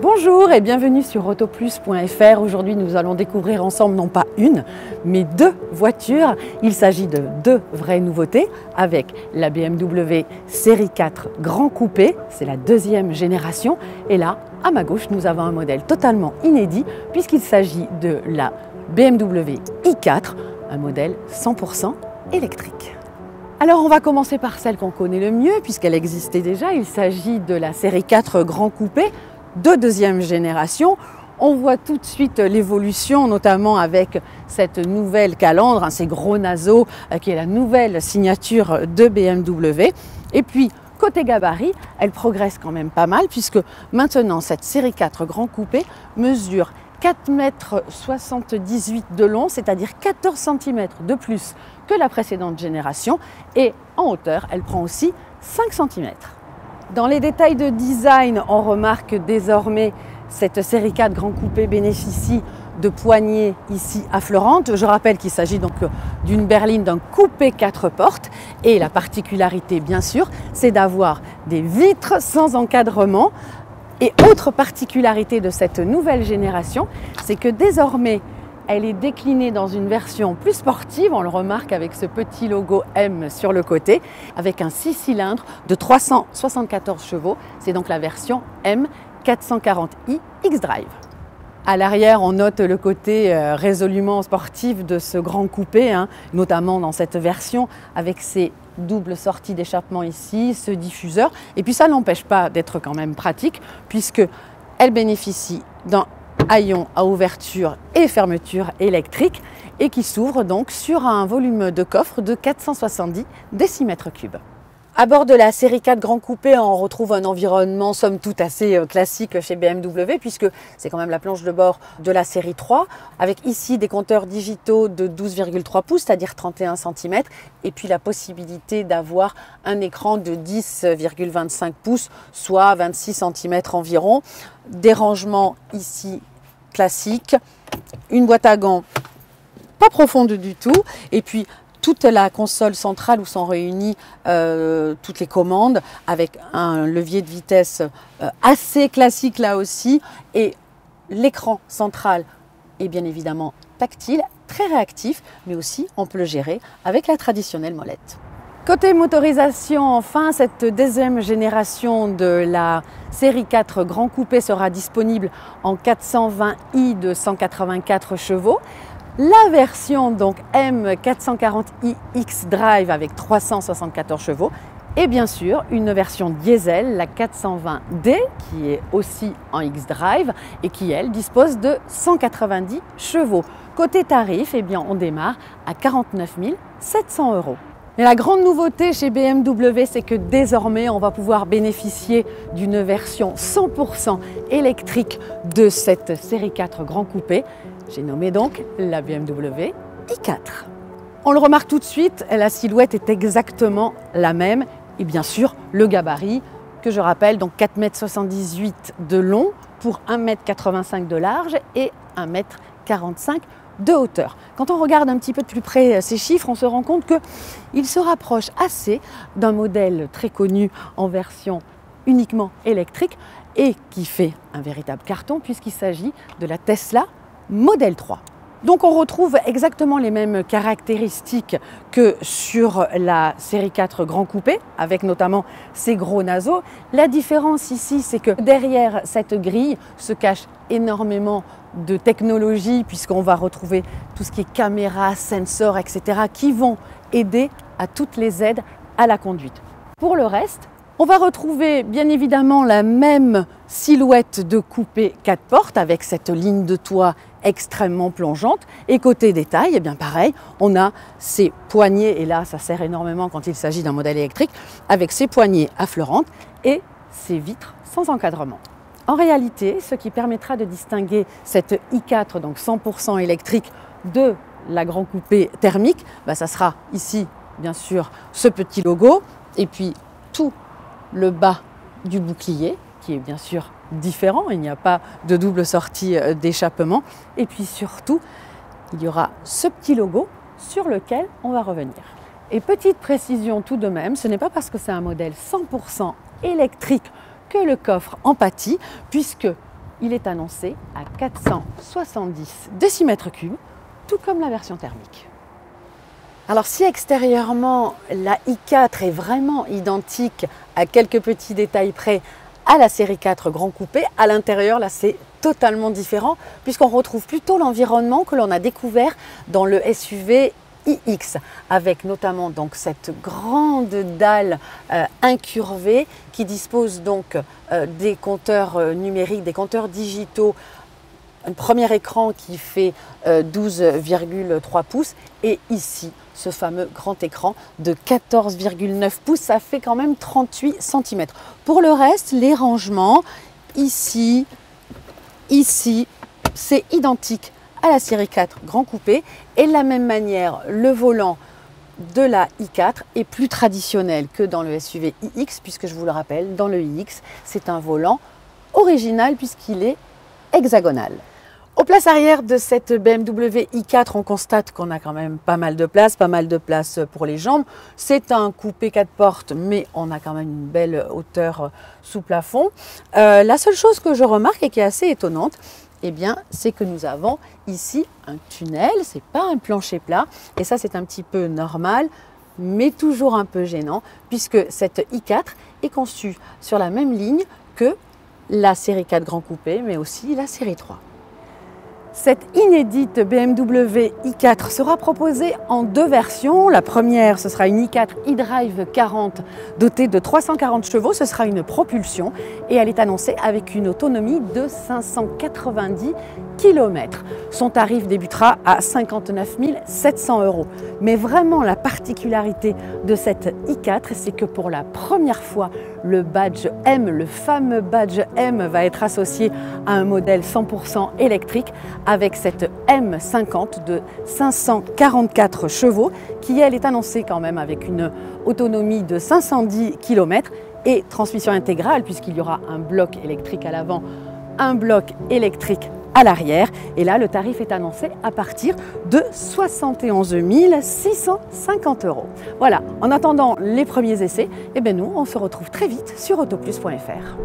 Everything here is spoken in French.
Bonjour et bienvenue sur autoplus.fr. Aujourd'hui, nous allons découvrir ensemble non pas une, mais deux voitures. Il s'agit de deux vraies nouveautés avec la BMW Série 4 Grand Coupé, c'est la deuxième génération. Et là, à ma gauche, nous avons un modèle totalement inédit puisqu'il s'agit de la BMW i4, un modèle 100% électrique. Alors on va commencer par celle qu'on connaît le mieux puisqu'elle existait déjà. Il s'agit de la Série 4 Grand Coupé de deuxième génération. On voit tout de suite l'évolution, notamment avec cette nouvelle calandre, ces gros naseaux, qui est la nouvelle signature de BMW. Et puis, côté gabarit, elle progresse quand même pas mal, puisque maintenant, cette série 4 Grand Coupé mesure 4,78 m de long, c'est-à-dire 14 cm de plus que la précédente génération. Et en hauteur, elle prend aussi 5 cm. Dans les détails de design, on remarque désormais cette série 4 Grand Coupé bénéficie de poignées ici affleurantes. Je rappelle qu'il s'agit donc d'une berline, d'un coupé 4 portes. Et la particularité, bien sûr, c'est d'avoir des vitres sans encadrement. Et autre particularité de cette nouvelle génération, c'est que désormais, elle est déclinée dans une version plus sportive, on le remarque avec ce petit logo M sur le côté, avec un 6 cylindres de 374 chevaux. C'est donc la version M440i X-Drive. À l'arrière, on note le côté résolument sportif de ce grand coupé, notamment dans cette version avec ses doubles sorties d'échappement ici, ce diffuseur. Et puis ça n'empêche pas d'être quand même pratique puisqu'elle bénéficie d'un haillon à ouverture et fermeture électrique et qui s'ouvre donc sur un volume de coffre de 470 décimètres-cubes. À bord de la série 4 Grand Coupé, on retrouve un environnement somme toute assez classique chez BMW puisque c'est quand même la planche de bord de la série 3 avec ici des compteurs digitaux de 12,3 pouces, c'est-à-dire 31 cm et puis la possibilité d'avoir un écran de 10,25 pouces, soit 26 cm environ. Des rangements ici classiques, une boîte à gants pas profonde du tout et puis toute la console centrale où sont réunies toutes les commandes avec un levier de vitesse assez classique là aussi et l'écran central est bien évidemment tactile, très réactif, mais aussi on peut le gérer avec la traditionnelle molette. Côté motorisation, enfin, cette deuxième génération de la série 4 Grand Coupé sera disponible en 420i de 184 chevaux. La version donc M440i X-Drive avec 374 chevaux et bien sûr une version diesel, la 420D, qui est aussi en X-Drive et qui, elle, dispose de 190 chevaux. Côté tarif, eh bien, on démarre à 49 700 €. Et la grande nouveauté chez BMW, c'est que désormais, on va pouvoir bénéficier d'une version 100% électrique de cette série 4 Grand Coupé. J'ai nommé donc la BMW i4. On le remarque tout de suite, la silhouette est exactement la même. Et bien sûr, le gabarit, que je rappelle, donc 4,78 m de long pour 1,85 m de large et 1,45 m de hauteur. Quand on regarde un petit peu de plus près ces chiffres, on se rend compte qu'il se rapproche assez d'un modèle très connu en version uniquement électrique et qui fait un véritable carton puisqu'il s'agit de la Tesla Model 3. Donc on retrouve exactement les mêmes caractéristiques que sur la série 4 Grand Coupé, avec notamment ces gros naseaux. La différence ici, c'est que derrière cette grille se cache énormément de technologie, puisqu'on va retrouver tout ce qui est caméra, sensors, etc., qui vont aider à toutes les aides à la conduite. Pour le reste, on va retrouver bien évidemment la même silhouette de coupé 4 portes avec cette ligne de toit extrêmement plongeante. Et côté détail, eh bien pareil, on a ces poignées, et là ça sert énormément quand il s'agit d'un modèle électrique, avec ces poignées affleurantes et ces vitres sans encadrement. En réalité, ce qui permettra de distinguer cette i4, donc 100% électrique, de la Grand Coupé thermique, ça sera ici bien sûr ce petit logo et puis tout le bas du bouclier qui est bien sûr différent, il n'y a pas de double sortie d'échappement et puis surtout il y aura ce petit logo sur lequel on va revenir. Et petite précision tout de même, ce n'est pas parce que c'est un modèle 100% électrique que le coffre en pâtit, puisqu'il est annoncé à 470 décimètres cubes, tout comme la version thermique. Alors si extérieurement la i4 est vraiment identique à quelques petits détails près à la série 4 Grand Coupé, à l'intérieur là c'est totalement différent puisqu'on retrouve plutôt l'environnement que l'on a découvert dans le SUV iX, avec notamment donc cette grande dalle incurvée qui dispose donc des compteurs numériques, des compteurs digitaux, un premier écran qui fait 12,3 pouces et ici ce fameux grand écran de 14,9 pouces, ça fait quand même 38 cm. Pour le reste, les rangements, ici, c'est identique à la série 4 Grand Coupé et de la même manière, le volant de la i4 est plus traditionnel que dans le SUV iX, puisque je vous le rappelle, dans le iX, c'est un volant original puisqu'il est hexagonal. Aux places arrière de cette BMW i4, on constate qu'on a quand même pas mal de place pour les jambes. C'est un coupé 4 portes, mais on a quand même une belle hauteur sous plafond. La seule chose que je remarque et qui est assez étonnante, eh bien, c'est que nous avons ici un tunnel, c'est pas un plancher plat, et ça c'est un petit peu normal, mais toujours un peu gênant, puisque cette i4 est conçue sur la même ligne que la série 4 Grand Coupé, mais aussi la série 3. Cette inédite BMW i4 sera proposée en deux versions. La première, ce sera une i4 eDrive 40 dotée de 340 chevaux. Ce sera une propulsion et elle est annoncée avec une autonomie de 590 km. Son tarif débutera à 59 700 €. Mais vraiment, la particularité de cette i4, c'est que pour la première fois, le badge M, le fameux badge M, va être associé à un modèle 100% électrique avec cette M50 de 544 chevaux qui, elle, est annoncée quand même avec une autonomie de 510 km et transmission intégrale puisqu'il y aura un bloc électrique à l'avant, un bloc électrique à l'arrière. Et là, le tarif est annoncé à partir de 71 650 €. Voilà, en attendant les premiers essais, eh bien nous, on se retrouve très vite sur autoplus.fr.